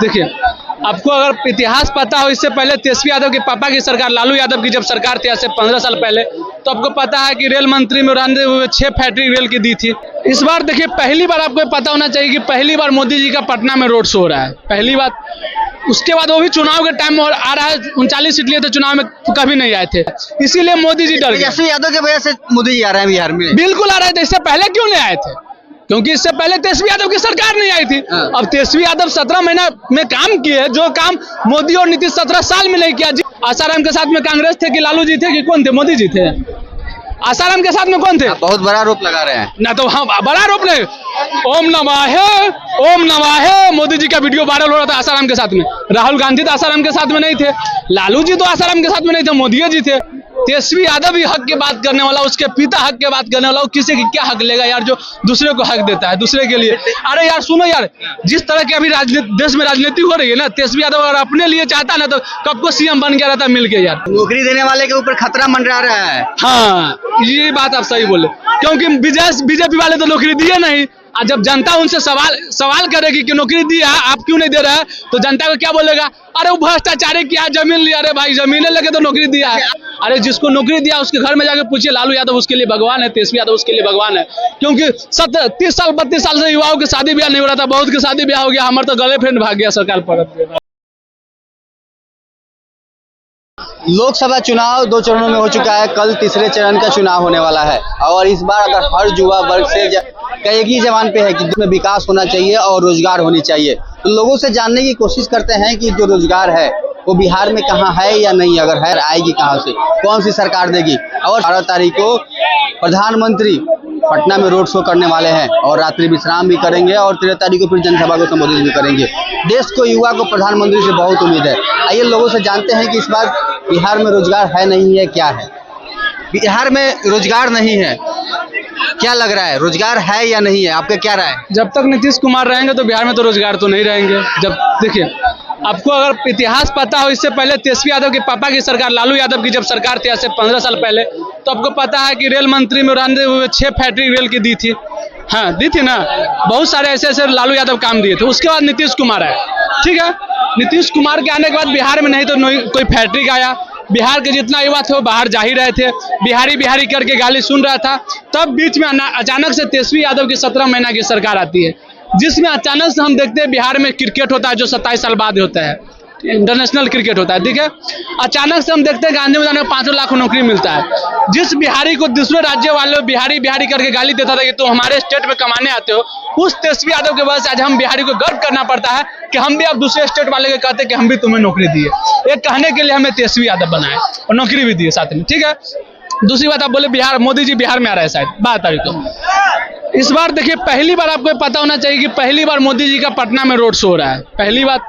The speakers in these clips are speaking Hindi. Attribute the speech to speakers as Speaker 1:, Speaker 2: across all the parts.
Speaker 1: देखिए, आपको अगर इतिहास पता हो, इससे पहले तेजस्वी यादव के पापा की सरकार, लालू यादव की जब सरकार थी आज से 15 साल पहले, तो आपको पता है कि रेल मंत्री में रहते हुए 6 फैक्ट्री रेल की दी थी। इस बार देखिए, पहली बार आपको पता होना चाहिए कि पहली बार मोदी जी का पटना में रोड शो हो रहा है, पहली बार। उसके बाद वो भी चुनाव के टाइम और आ रहा है, 39 सीट लिए थे चुनाव में, तो कभी नहीं आए थे, इसीलिए मोदी जी डर गए।
Speaker 2: तेजस्वी यादव की वजह से मोदी जी आ रहे हैं बिहार में।
Speaker 1: बिल्कुल आ रहे थे, इससे पहले क्यों नहीं आए थे? क्योंकि इससे पहले तेजस्वी यादव की सरकार नहीं आई थी। अब तेजस्वी यादव 17 महीना में काम किए, जो काम मोदी और नीतीश 17 साल में नहीं किया। आसाराम के साथ में कांग्रेस थे कि लालू जी थे कि कौन थे? मोदी जी थे। आसाराम के साथ में कौन थे?
Speaker 2: बहुत बड़ा आरोप लगा रहे हैं
Speaker 1: ना, तो हाँ, बड़ा आरोप नहीं। ओम नमः है, मोदी जी का वीडियो वायरल हो रहा था आसाराम के साथ में। राहुल गांधी तो आसाराम के साथ में नहीं थे, लालू जी तो आसाराम के साथ में नहीं थे, मोदी जी थे। तेजस्वी यादव भी हक की बात करने वाला, उसके पिता हक की बात करने वाला, वो किसी की क्या हक लेगा यार, जो दूसरे को हक देता है दूसरे के लिए। अरे यार सुनो यार, जिस तरह की अभी देश में राजनीति हो रही है ना, तेजस्वी यादव अगर अपने लिए चाहता ना तो कब को सीएम बन गया रहता मिल के यार।
Speaker 2: नौकरी देने वाले के ऊपर खतरा मंडरा रहा है।
Speaker 1: हाँ, ये बात आप सही बोले, क्योंकि बीजेपी वाले तो नौकरी दिए नहीं। और जब जनता उनसे सवाल करेगी कि नौकरी दिया आप क्यों नहीं दे रहे हैं, तो जनता को क्या बोलेगा? अरे वो भ्रष्टाचारी किया, जमीन लिया। अरे भाई, जमीनें लेके तो नौकरी दिया है। अरे जिसको नौकरी दिया उसके घर में जाके पूछिए, लालू यादव उसके लिए भगवान है, तेजस्वी यादव उसके लिए भगवान है। क्योंकि 30 साल 32 साल से युवाओं के शादी ब्याह नहीं हो रहा था, बहुत के शादी ब्याह हो गया, हमारे तो गर्लफ्रेंड भाग गया सरकार पर।
Speaker 2: लोकसभा चुनाव 2 चरणों में हो चुका है, कल तीसरे चरण का चुनाव होने वाला है। और इस बार अगर हर युवा वर्ग से एक ही जवान पे है कि जिसमें विकास होना चाहिए और रोजगार होनी चाहिए, तो लोगों से जानने की कोशिश करते हैं कि जो रोजगार है वो बिहार में कहाँ है या नहीं, अगर है आएगी कहाँ से, कौन सी सरकार देगी। और 18 तारीख को प्रधानमंत्री पटना में रोड शो करने वाले हैं और रात्रि विश्राम भी करेंगे और 13 तारीख को फिर जनसभा को संबोधित भी करेंगे। देश को, युवा को प्रधानमंत्री से बहुत उम्मीद है। आइए लोगों से जानते हैं कि इस बार बिहार में रोजगार है नहीं है, क्या है बिहार में रोजगार नहीं है, क्या लग रहा है, रोजगार है या नहीं है, आपका क्या राय है?
Speaker 1: जब तक नीतीश कुमार रहेंगे तो बिहार में तो रोजगार तो नहीं रहेंगे। जब देखिए, आपको अगर इतिहास पता हो, इससे पहले तेजस्वी यादव के पापा की सरकार, लालू यादव की जब सरकार थी आज से 15 साल पहले, तो आपको पता है कि रेल मंत्री में रहते हुए 6 फैक्ट्री रेल की दी थी। हाँ, दी थी ना। बहुत सारे ऐसे लालू यादव काम दिए थे। उसके बाद नीतीश कुमार आए, ठीक है। नीतीश कुमार के आने के बाद बिहार में नहीं तो कोई फैक्ट्री का आया। बिहार के जितना युवा थे वो बाहर जा ही रहे थे, बिहारी करके गाली सुन रहा था। तब बीच में अचानक से तेजस्वी यादव की 17 महीना की सरकार आती है, जिसमें अचानक से हम देखते हैं बिहार में क्रिकेट होता है, जो 27 साल बाद होता है, इंटरनेशनल क्रिकेट होता है, ठीक है। अचानक से हम देखते हैं गांधी मैदान में 5 लाख नौकरी मिलता है। जिस बिहारी को दूसरे राज्य वाले बिहारी करके गाली देता था कि तुम हमारे स्टेट में कमाने आते हो, उस तेजस्वी यादव के वजह से आज हम बिहारी को गर्व करना पड़ता है कि हम भी अब दूसरे स्टेट वाले के कहते हैं कि हम भी तुम्हें नौकरी दिए। एक कहने के लिए हमें तेजस्वी यादव बनाए और नौकरी भी दिए साथ में, ठीक है। दूसरी बात, आप बोले बिहार, मोदी जी बिहार में आ रहे हैं शायद 12 तारीख को। इस बार देखिए, पहली बार आपको पता होना चाहिए कि पहली बार मोदी जी का पटना में रोड शो हो रहा है, पहली बार।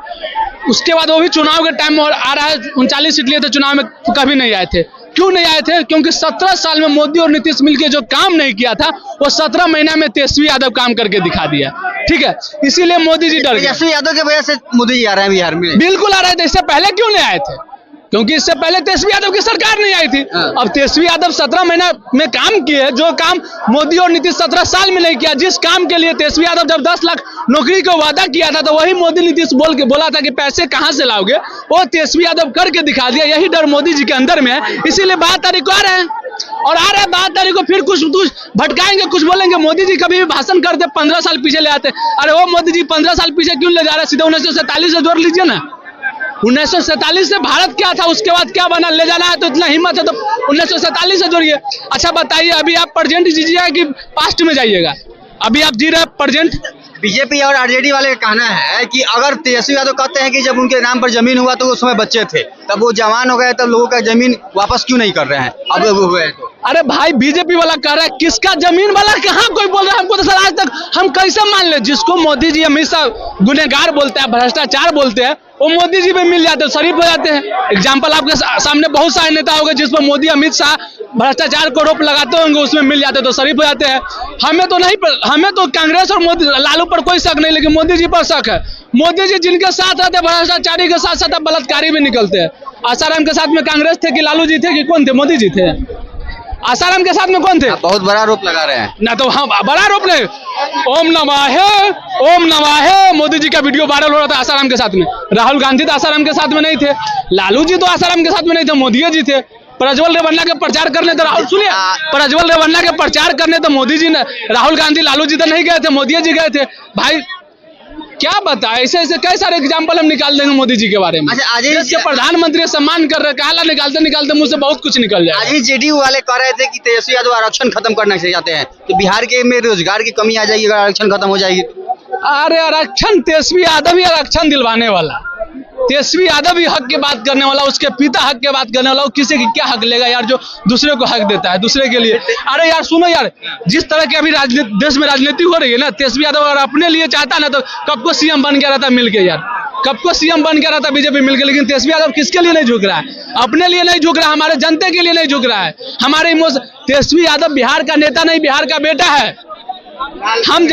Speaker 1: उसके बाद वो भी चुनाव के टाइम और आ रहा है, 39 सीट लिए थे चुनाव में, तो कभी नहीं आए थे। क्यों नहीं आए थे? क्योंकि 17 साल में मोदी और नीतीश मिलकर जो काम नहीं किया था, वो 17 महीना में तेजस्वी यादव काम करके दिखा दिया, ठीक है। इसीलिए मोदी जी डर गए।
Speaker 2: तेजस्वी यादव की वजह से मोदी जी आ रहे हैं बिहार में।
Speaker 1: बिल्कुल आ रहे थे, इससे पहले क्यों नहीं आए थे? क्योंकि इससे पहले तेजस्वी यादव की सरकार नहीं आई थी। अब तेजस्वी यादव 17 महीना में काम किए, जो काम मोदी और नीतीश 17 साल में नहीं किया। जिस काम के लिए तेजस्वी यादव जब 10 लाख नौकरी का वादा किया था, तो वही मोदी नीतीश बोला था कि पैसे कहां से लाओगे, वो तेजस्वी यादव करके दिखा दिया। यही डर मोदी जी के अंदर में है, इसीलिए 12 तारीख को आ रहे हैं। और आ रहे हैं 12 तारीख को, फिर कुछ भटकाएंगे, कुछ बोलेंगे। मोदी जी कभी भी भाषण करते 15 साल पीछे ले आते। अरे वो मोदी जी 15 साल पीछे क्यों ले जा रहे हैं? सीधे 1947 से जोड़ लीजिए ना। 1947 से भारत क्या था, उसके बाद क्या बना, ले जाना है तो इतना हिम्मत है तो 1947 से जोड़िए। अच्छा बताइए, अभी आप प्रेजेंट जीजिएगा कि पास्ट में जाइएगा? अभी आप जी रहे हैं प्रेजेंट।
Speaker 2: बीजेपी और आरजेडी वाले का कहना है कि अगर तेजस्वी यादव कहते हैं कि जब उनके नाम पर जमीन हुआ तो उस समय बच्चे थे, तब वो जवान हो गए, तब लोगों का जमीन वापस क्यों नहीं कर रहे हैं अब हुए तो।
Speaker 1: अरे भाई, बीजेपी वाला कह रहा है, किसका जमीन वाला कहाँ कोई बोल रहा है? हमको तो सर आज तक हम कैसे मान ले, जिसको मोदी जी हमेशा गुनहगार बोलते हैं, भ्रष्टाचार बोलते हैं, वो मोदी जी पे मिल जाते हैं, शरीफ हो जाते हैं। एग्जाम्पल आपके सामने बहुत सारे नेता हो गए जिस पर मोदी अमित शाह भ्रष्टाचार को रोप लगाते होंगे, उसमें मिल जाते तो शरीफ हो जाते हैं। हमें तो कांग्रेस और मोदी लालू पर कोई शक नहीं, लेकिन मोदी जी पर शक है। मोदी जी जिनके साथ रहते भ्रष्टाचारी के साथ साथ बलात्कारी भी निकलते हैं। आसाराम के साथ में कांग्रेस थे कि लालू जी थे कि कौन थे? मोदी जी थे। आसाराम के साथ में कौन थे?
Speaker 2: आप बहुत बड़ा आरोप लगा रहे हैं।
Speaker 1: ना तो हम बड़ा आरोप नहीं। ओम नमः है मोदी जी का वीडियो वायरल हो रहा था आसाराम के साथ में। राहुल गांधी तो आसाराम के साथ में नहीं थे, लालू जी तो आसाराम के साथ में नहीं थे, मोदी जी थे। प्रज्वल रेवन्ना के प्रचार करने तो राहुल सुनिए, प्रज्वल रेवन्ना के प्रचार करने तो मोदी जी ने, राहुल गांधी लालू जी तो नहीं गए थे, मोदी जी गए थे। भाई क्या बता, ऐसे ऐसे कई सारे एग्जाम्पल हम निकाल देंगे मोदी जी के बारे में।
Speaker 2: अच्छा, आज
Speaker 1: देश के प्रधानमंत्री सम्मान कर रहे, कहला निकालते मुझसे बहुत कुछ निकल जाए।
Speaker 2: आज ही जेडीयू वाले कह रहे थे कि तेजस्वी यादव आरक्षण खत्म करना चाहते हैं, तो बिहार के में रोजगार की कमी आ जाएगी अगर आरक्षण खत्म हो जाएगी।
Speaker 1: अरे आरक्षण, तेजस्वी यादव ही आरक्षण दिलवाने वाला, तेजस्वी यादव ही हक की बात करने वाला, उसके पिता हक की बात करने वाला। वो किसी की क्या हक लेगा यार, जो दूसरे को हक देता है दूसरे के लिए। अरे यार सुनो यार, जिस तरह की अभी देश में राजनीति हो रही है ना, तेजस्वी यादव अगर अपने लिए चाहता ना तो कब को सीएम बन गया रहता मिलके यार, कब को सीएम बन गया रहता बीजेपी मिलके। लेकिन तेजस्वी यादव किसके लिए नहीं झुक रहा है? अपने लिए नहीं झुक रहा है, हमारे जनता के लिए नहीं झुक रहा है। हमारे तेजस्वी यादव बिहार का नेता नहीं, बिहार का बेटा है। हम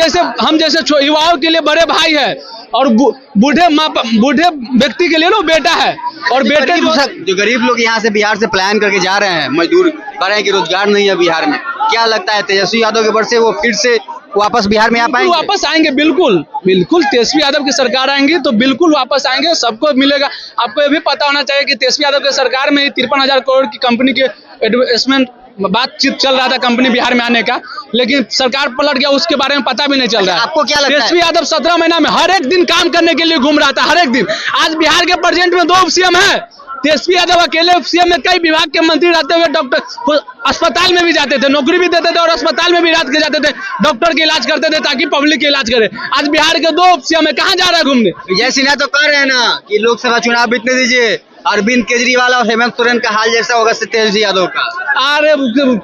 Speaker 1: जैसे युवाओं के लिए बड़े भाई है, और बूढ़े व्यक्ति के लिए ना बेटा है। और बेटे
Speaker 2: जो गरीब लोग यहाँ से बिहार से प्लान करके जा रहे हैं, मजदूर कर रहे हैं कि रोजगार नहीं है बिहार में, क्या लगता है तेजस्वी यादव के वर्ष से वो फिर से वापस बिहार में आ पाएंगे?
Speaker 1: वापस आएंगे, बिल्कुल तेजस्वी यादव की सरकार आएंगी तो बिल्कुल वापस आएंगे, सबको मिलेगा। आपको ये भी पता होना चाहिए कि तेजस्वी यादव की सरकार में 53,000 करोड़ की कंपनी के इन्वेस्टमेंट बातचीत चल रहा था कंपनी बिहार में आने का, लेकिन सरकार पलट गया, उसके बारे में पता भी नहीं चल रहा है।
Speaker 2: आपको क्या लगता है?
Speaker 1: तेजस्वी यादव 17 महीना में हर एक दिन काम करने के लिए घूम रहा था, हर एक दिन। आज बिहार के प्रेजेंट में 2 सीएम है, तेजस्वी यादव अकेले सीएम में कई विभाग के मंत्री रहते हुए डॉक्टर अस्पताल में भी जाते थे, नौकरी भी देते थे और अस्पताल में भी रात के जाते थे, डॉक्टर के इलाज करते थे ताकि पब्लिक के इलाज करे। आज बिहार के 2 सीएम है, कहाँ जा रहा है घूमने?
Speaker 2: विजय सिन्हा तो कह रहे हैं ना कि लोकसभा चुनाव बीतने दीजिए, अरविंद केजरीवाल और हेमंत सोरेन का हाल जैसा होगा तेजस्वी यादव का।
Speaker 1: अरे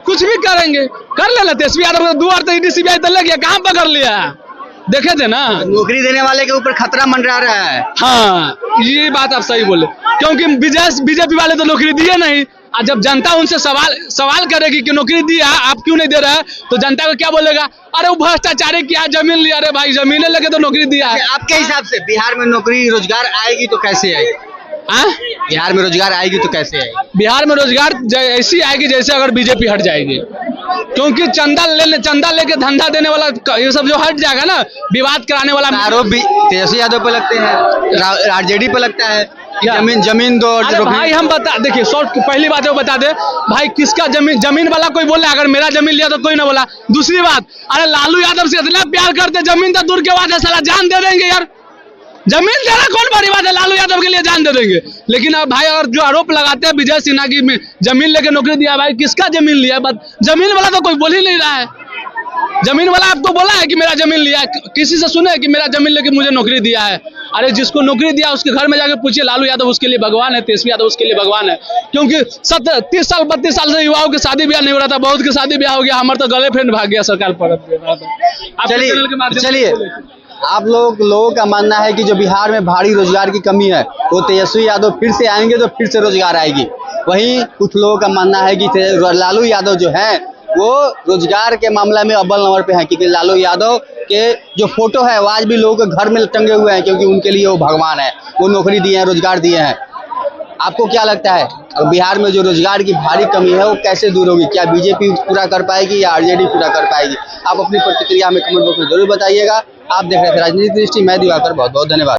Speaker 1: कुछ भी करेंगे, कर लेना। तेजस्वी यादव का 2 बार तो ईडी सीबीआई तक लग गया, कहाँ पकड़ लिया? देखे थे ना,
Speaker 2: नौकरी देने वाले के ऊपर खतरा मंडरा रहा है।
Speaker 1: हाँ, ये बात आप सही बोले, क्योंकि बीजेपी वाले तो नौकरी दिए नहीं। और जब जनता उनसे सवाल करेगी कि नौकरी दिया आप क्यों नहीं दे रहे हैं, तो जनता को क्या बोलेगा? अरे वो भ्रष्टाचारी किया, जमीन लिया। अरे भाई जमीन लेके तो नौकरी दिया है।
Speaker 2: आपके हिसाब से बिहार में नौकरी रोजगार आएगी तो कैसे आएगी? बिहार में रोजगार आएगी तो कैसे आएगी?
Speaker 1: बिहार में रोजगार ऐसी आएगी जैसे अगर बीजेपी हट जाएगी, क्योंकि चंदा लेके धंधा देने वाला ये सब जो हट जाएगा ना, विवाद कराने वाला
Speaker 2: आरोप भी तेजस्वी यादव पे लगते हैं, आरजेडी पे लगता है कि जमीन दो।
Speaker 1: भाई हम देखिए पहली बात है वो बता दे भाई, किसका जमीन वाला कोई बोले अगर मेरा जमीन लिया तो कोई ना बोला। दूसरी बात, अरे लालू यादव से इतना प्यार करते, जमीन तो दूर के बाद है, साला जान दे देंगे यार। जमीन देना कौन बड़ी बात है, लालू यादव के लिए जान दे देंगे। लेकिन अब भाई अगर जो आरोप लगाते हैं विजय सिन्हा की जमीन लेके नौकरी दिया, भाई किसका जमीन लिया? जमीन वाला तो कोई बोल ही नहीं रहा है। जमीन वाला आपको बोला है कि मेरा जमीन लिया, किसी से सुने कि मेरा जमीन लेके मुझे नौकरी दिया है? अरे जिसको नौकरी दिया उसके घर में जाके पूछिए, लालू यादव उसके लिए भगवान है, तेजस्वी यादव उसके लिए भगवान है। क्योंकि 30 साल 32 साल से युवाओं के शादी ब्याह नहीं हो रहा था, बहुत के शादी ब्याह हो गया, हमारे तो गर्लफ्रेंड भाग गया सरकार पर।
Speaker 2: चलिए, आप लोगों का मानना है कि जो बिहार में भारी रोजगार की कमी है वो तेजस्वी यादव फिर से आएंगे तो फिर से रोजगार आएगी। वहीं कुछ लोगों का मानना है कि लालू यादव जो है वो रोजगार के मामला में अव्वल नंबर पे है, क्योंकि लालू यादव के जो फोटो है वो आज भी लोगों के घर में टंगे हुए हैं, क्योंकि उनके लिए वो भगवान है, वो नौकरी दिए हैं, रोजगार दिए हैं। आपको क्या लगता है बिहार में जो रोजगार की भारी कमी है वो कैसे दूर होगी? क्या बीजेपी पूरा कर पाएगी या आरजेडी पूरा कर पाएगी? आप अपनी प्रतिक्रिया हमें कमेंट बॉक्स में जरूर बताइएगा। आप देख रहे थे राजनीति दृष्टि, मैं दिवाकर, बहुत बहुत धन्यवाद।